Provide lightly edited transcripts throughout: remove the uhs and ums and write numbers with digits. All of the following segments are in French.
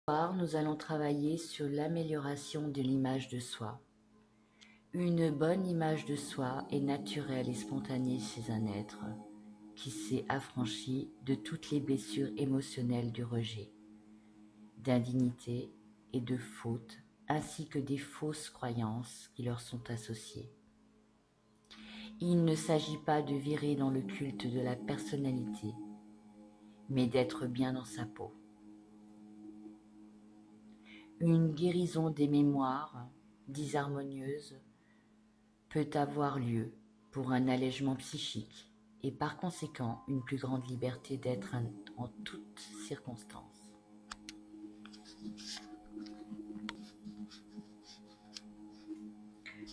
Nous allons travailler sur l'amélioration de l'image de soi. Une bonne image de soi est naturelle et spontanée chez un être qui s'est affranchi de toutes les blessures émotionnelles du rejet, d'indignité et de faute, ainsi que des fausses croyances qui leur sont associées. Il ne s'agit pas de virer dans le culte de la personnalité, mais d'être bien dans sa peau. Une guérison des mémoires disharmonieuses peut avoir lieu pour un allègement psychique et par conséquent une plus grande liberté d'être en toutes circonstances.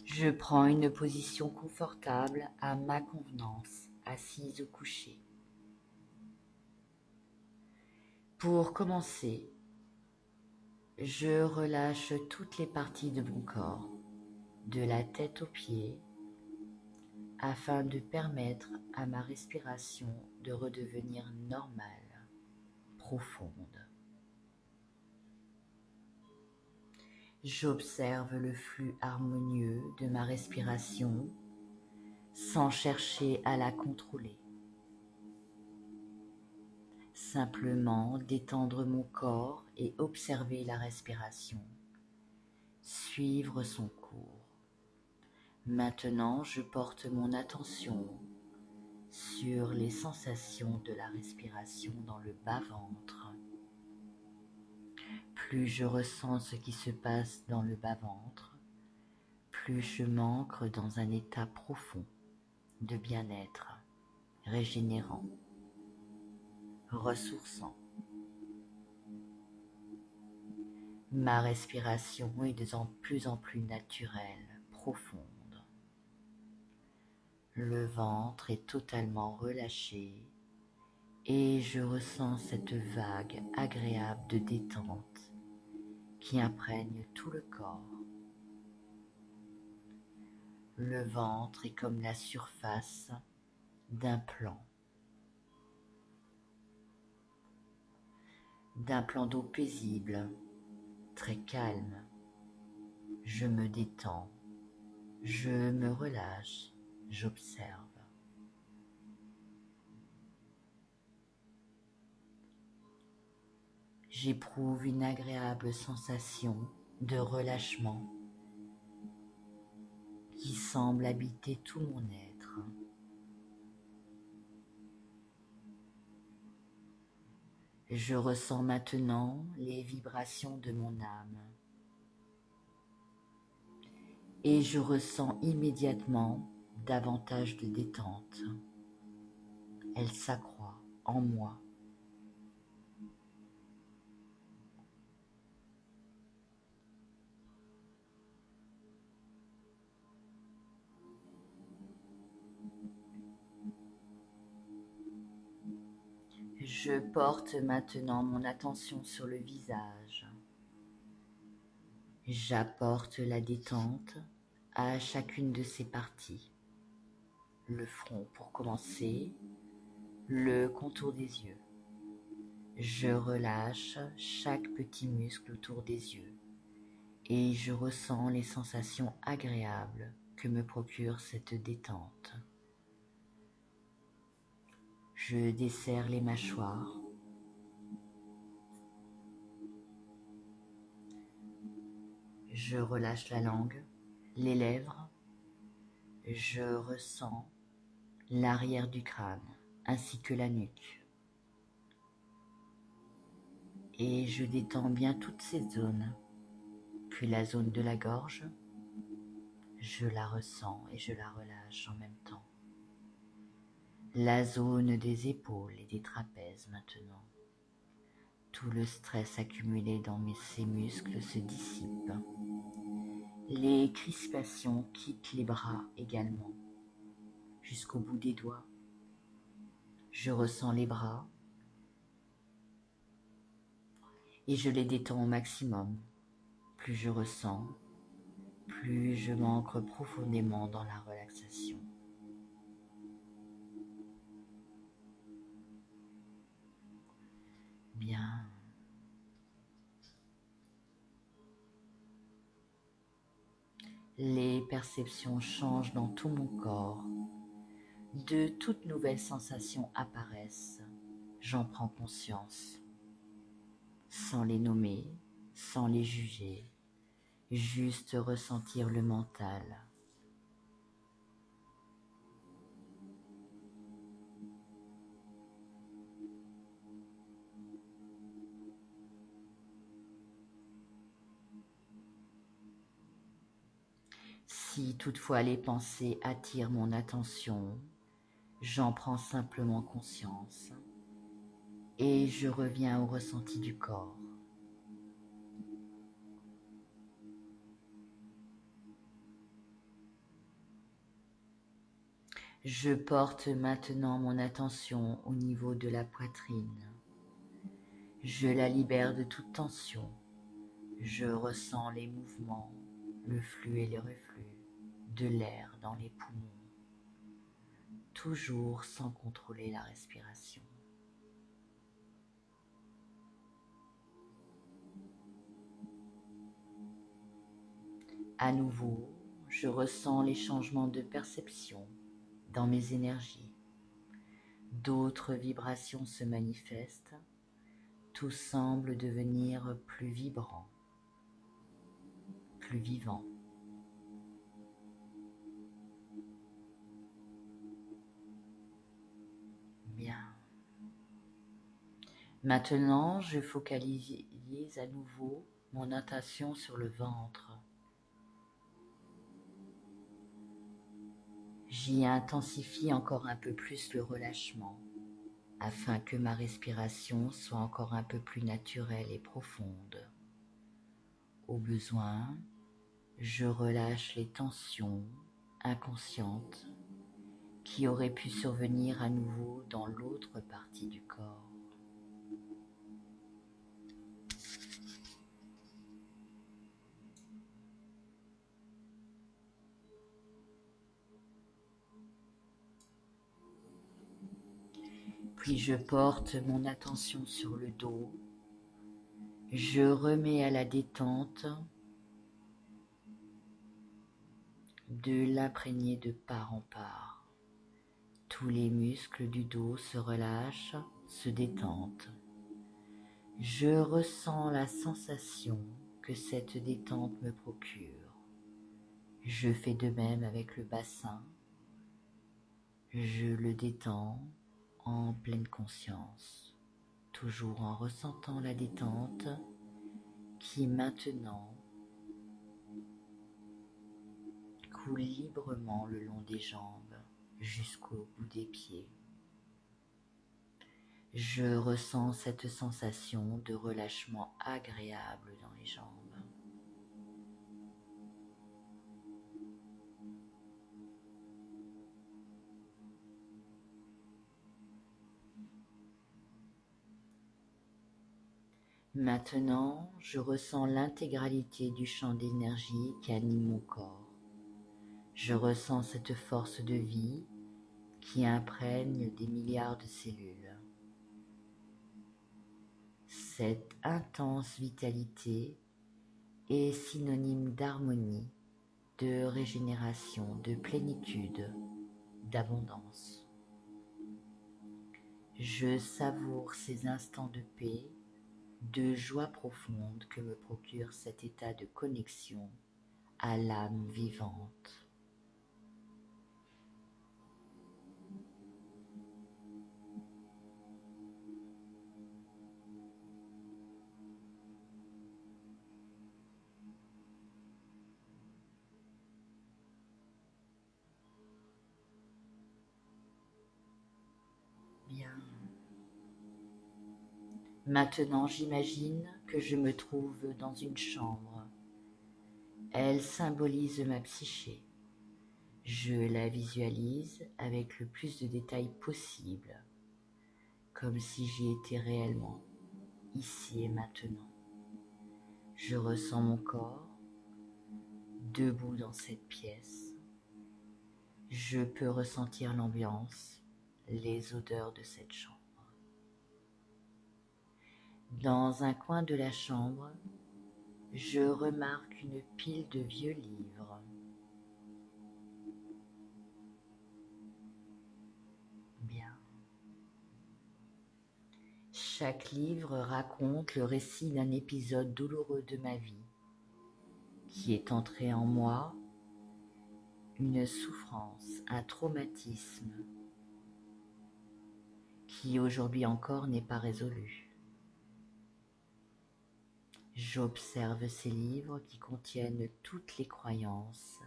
Je prends une position confortable à ma convenance, assise ou couchée. Pour commencer, je relâche toutes les parties de mon corps, de la tête aux pieds, afin de permettre à ma respiration de redevenir normale, profonde. J'observe le flux harmonieux de ma respiration sans chercher à la contrôler. Simplement détendre mon corps et observer la respiration, suivre son cours. Maintenant, je porte mon attention sur les sensations de la respiration dans le bas-ventre. Plus je ressens ce qui se passe dans le bas-ventre, plus je m'ancre dans un état profond de bien-être, régénérant, ressourçant. Ma respiration est de plus en plus naturelle, profonde. Le ventre est totalement relâché et je ressens cette vague agréable de détente qui imprègne tout le corps. Le ventre est comme la surface d'un plan d'eau paisible, très calme. Je me détends, je me relâche, j'observe. J'éprouve une agréable sensation de relâchement qui semble habiter tout mon être. Je ressens maintenant les vibrations de mon âme et je ressens immédiatement davantage de détente. Elle s'accroît en moi. Je porte maintenant mon attention sur le visage. J'apporte la détente à chacune de ses parties. Le front pour commencer, le contour des yeux. Je relâche chaque petit muscle autour des yeux et je ressens les sensations agréables que me procure cette détente. Je desserre les mâchoires. Je relâche la langue, les lèvres. Je ressens l'arrière du crâne ainsi que la nuque. Et je détends bien toutes ces zones. Puis la zone de la gorge, je la ressens et je la relâche en même temps. La zone des épaules et des trapèzes maintenant. Tout le stress accumulé dans ces muscles se dissipe. Les crispations quittent les bras également, jusqu'au bout des doigts. Je ressens les bras et je les détends au maximum. Plus je ressens, plus je m'ancre profondément dans la relaxation. Bien. Les perceptions changent dans tout mon corps. De toutes nouvelles sensations apparaissent. J'en prends conscience. Sans les nommer, sans les juger, juste ressentir le mental. Si toutefois les pensées attirent mon attention, j'en prends simplement conscience et je reviens au ressenti du corps. Je porte maintenant mon attention au niveau de la poitrine. Je la libère de toute tension. Je ressens les mouvements, le flux et le reflux de l'air dans les poumons, toujours sans contrôler la respiration. À nouveau, je ressens les changements de perception dans mes énergies. D'autres vibrations se manifestent. Tout semble devenir plus vibrant, plus vivant. Bien. Maintenant, je focalise à nouveau mon attention sur le ventre. J'y intensifie encore un peu plus le relâchement, afin que ma respiration soit encore un peu plus naturelle et profonde. Au besoin, je relâche les tensions inconscientes qui auraient pu survenir à nouveau dans l'autre partie du corps. Puis je porte mon attention sur le dos. Je remets à la détente de l'imprégner de part en part. Tous les muscles du dos se relâchent, se détendent. Je ressens la sensation que cette détente me procure. Je fais de même avec le bassin. Je le détends en pleine conscience, toujours en ressentant la détente qui maintenant coule librement le long des jambes jusqu'au bout des pieds. Je ressens cette sensation de relâchement agréable dans les jambes. Maintenant, je ressens l'intégralité du champ d'énergie qui anime mon corps. Je ressens cette force de vie qui imprègne des milliards de cellules. Cette intense vitalité est synonyme d'harmonie, de régénération, de plénitude, d'abondance. Je savoure ces instants de paix, de joie profonde que me procure cet état de connexion à l'âme vivante. Bien. Maintenant, j'imagine que je me trouve dans une chambre. Elle symbolise ma psyché. Je la visualise avec le plus de détails possible, comme si j'y étais réellement, ici et maintenant. Je ressens mon corps, debout dans cette pièce. Je peux ressentir l'ambiance, les odeurs de cette chambre. Dans un coin de la chambre, je remarque une pile de vieux livres. Chaque livre raconte le récit d'un épisode douloureux de ma vie qui est entré en moi, une souffrance, un traumatisme qui aujourd'hui encore n'est pas résolu. J'observe ces livres qui contiennent toutes les croyances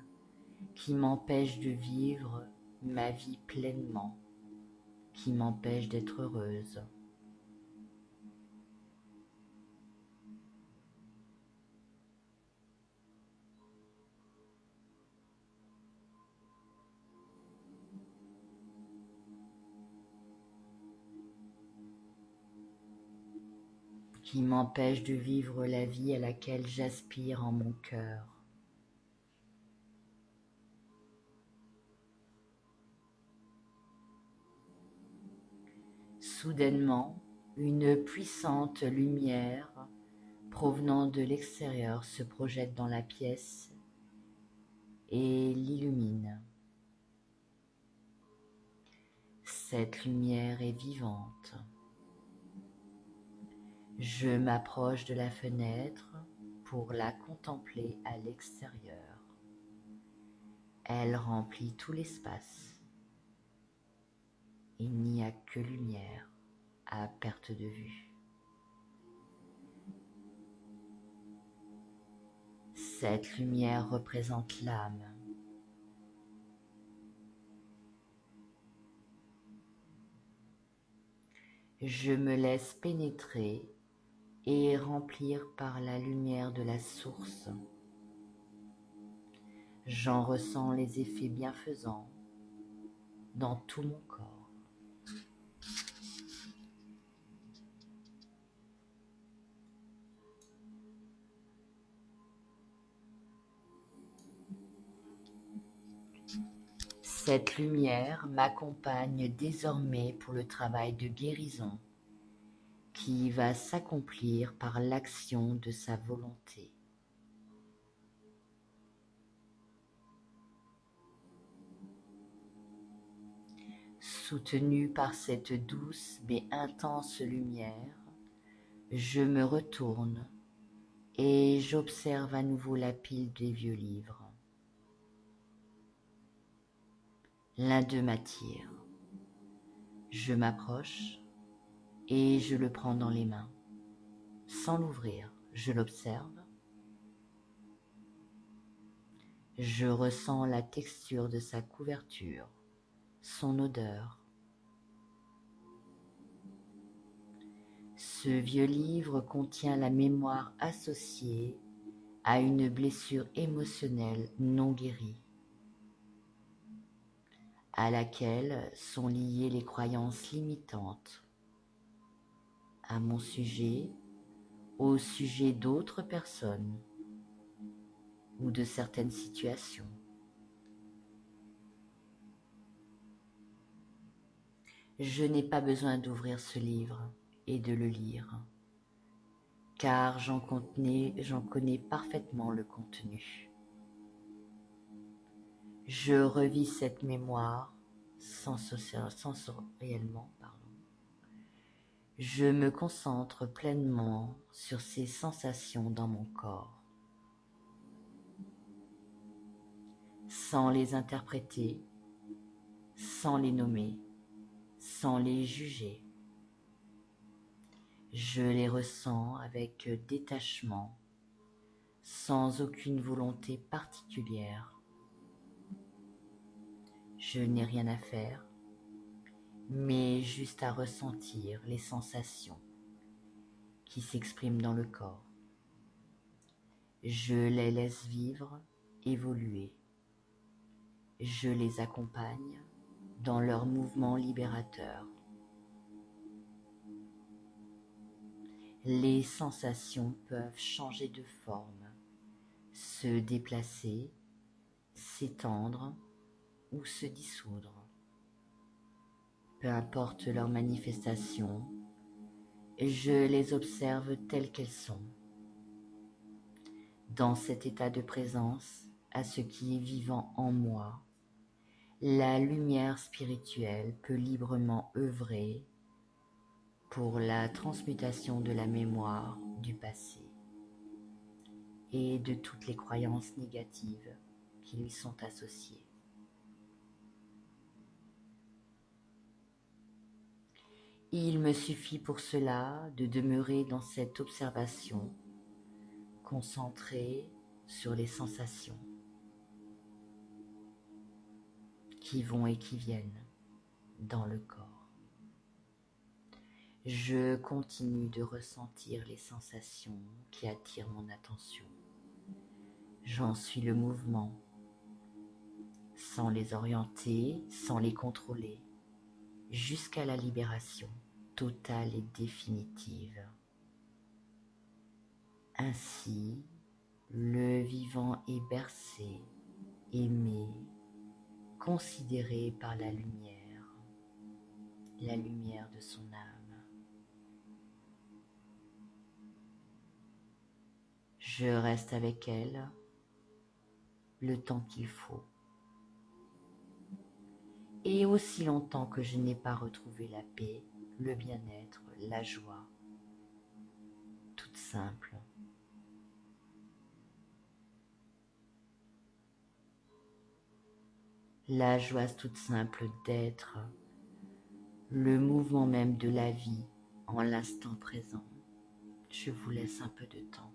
qui m'empêchent de vivre ma vie pleinement, qui m'empêchent d'être heureuse. Qui m'empêchent de vivre la vie à laquelle j'aspire en mon cœur. Soudainement, une puissante lumière provenant de l'extérieur se projette dans la pièce et l'illumine. Cette lumière est vivante. Je m'approche de la fenêtre pour la contempler à l'extérieur. Elle remplit tout l'espace. Il n'y a que lumière à perte de vue. Cette lumière représente l'âme. Je me laisse pénétrer et remplir par la lumière de la source. J'en ressens les effets bienfaisants dans tout mon corps. Cette lumière m'accompagne désormais pour le travail de guérison qui va s'accomplir par l'action de sa volonté. Soutenu par cette douce mais intense lumière, je me retourne et j'observe à nouveau la pile des vieux livres. L'un d'eux m'attire. Je m'approche et je le prends dans les mains. Sans l'ouvrir, je l'observe. Je ressens la texture de sa couverture, son odeur. Ce vieux livre contient la mémoire associée à une blessure émotionnelle non guérie, à laquelle sont liées les croyances limitantes à mon sujet, au sujet d'autres personnes ou de certaines situations. Je n'ai pas besoin d'ouvrir ce livre et de le lire, car j'en connais parfaitement le contenu. Je revis cette mémoire sensoriellement. Je me concentre pleinement sur ces sensations dans mon corps, sans les interpréter, sans les nommer, sans les juger. Je les ressens avec détachement, sans aucune volonté particulière. Je n'ai rien à faire, mais juste à ressentir les sensations qui s'expriment dans le corps. Je les laisse vivre, évoluer. Je les accompagne dans leur mouvement libérateur. Les sensations peuvent changer de forme, se déplacer, s'étendre ou se dissoudre. Peu importe leur manifestation, je les observe telles qu'elles sont. Dans cet état de présence à ce qui est vivant en moi, la lumière spirituelle peut librement œuvrer pour la transmutation de la mémoire du passé et de toutes les croyances négatives qui lui sont associées. Il me suffit pour cela de demeurer dans cette observation, concentrée sur les sensations qui vont et qui viennent dans le corps. Je continue de ressentir les sensations qui attirent mon attention. J'en suis le mouvement, sans les orienter, sans les contrôler, jusqu'à la libération totale et définitive. Ainsi, le vivant est bercé, aimé, considéré par la lumière de son âme. Je reste avec elle le temps qu'il faut. Et aussi longtemps que je n'ai pas retrouvé la paix, le bien-être, la joie, toute simple. La joie toute simple d'être, le mouvement même de la vie en l'instant présent. Je vous laisse un peu de temps.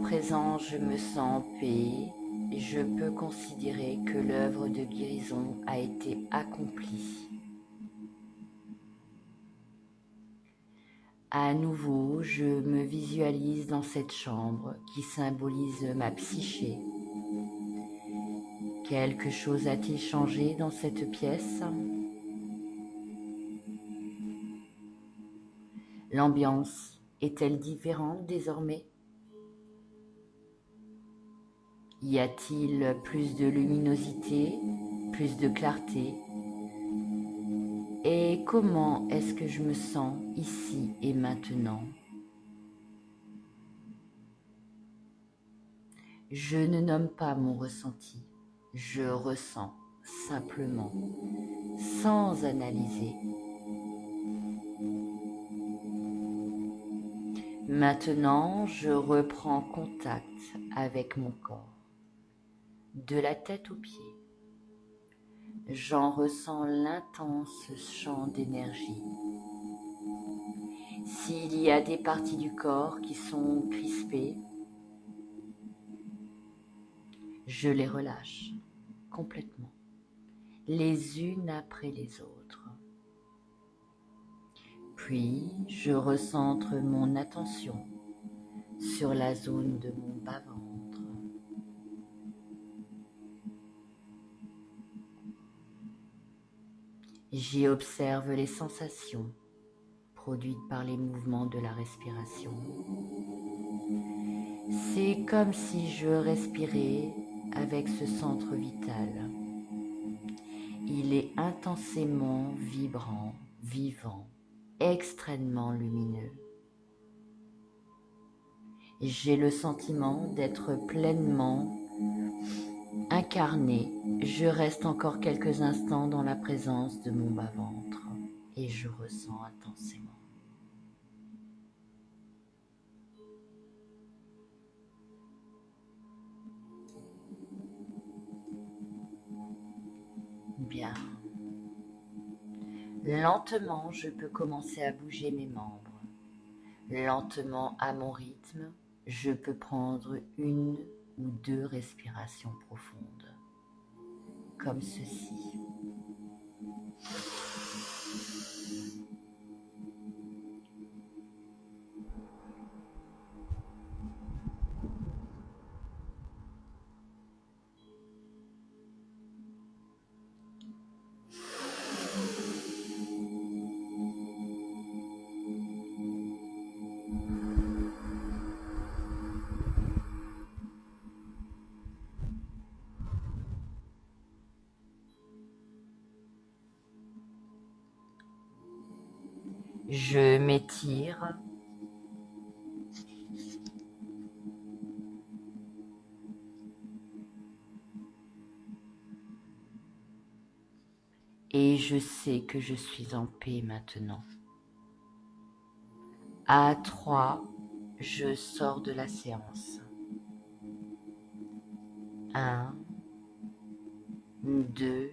présent, je me sens en paix et je peux considérer que l'œuvre de guérison a été accomplie. À nouveau, je me visualise dans cette chambre qui symbolise ma psyché. Quelque chose a-t-il changé dans cette pièce? L'ambiance est-elle différente désormais? Y a-t-il plus de luminosité, plus de clarté? Et comment est-ce que je me sens ici et maintenant? Je ne nomme pas mon ressenti, je ressens simplement, sans analyser. Maintenant, je reprends contact avec mon corps, de la tête aux pieds. J'en ressens l'intense champ d'énergie. S'il y a des parties du corps qui sont crispées, je les relâche complètement, les unes après les autres. Puis, je recentre mon attention sur la zone de mon bas-ventre. J'y observe les sensations produites par les mouvements de la respiration. C'est comme si je respirais avec ce centre vital. Il est intensément vibrant, vivant, extrêmement lumineux. J'ai le sentiment d'être pleinement incarné. Je reste encore quelques instants dans la présence de mon bas-ventre et je ressens intensément. Bien. Lentement, je peux commencer à bouger mes membres. Lentement, à mon rythme, je peux prendre une ou deux respirations profondes, comme ceci. Je m'étire. Et je sais que je suis en paix maintenant. À 3, je sors de la séance. 1, 2,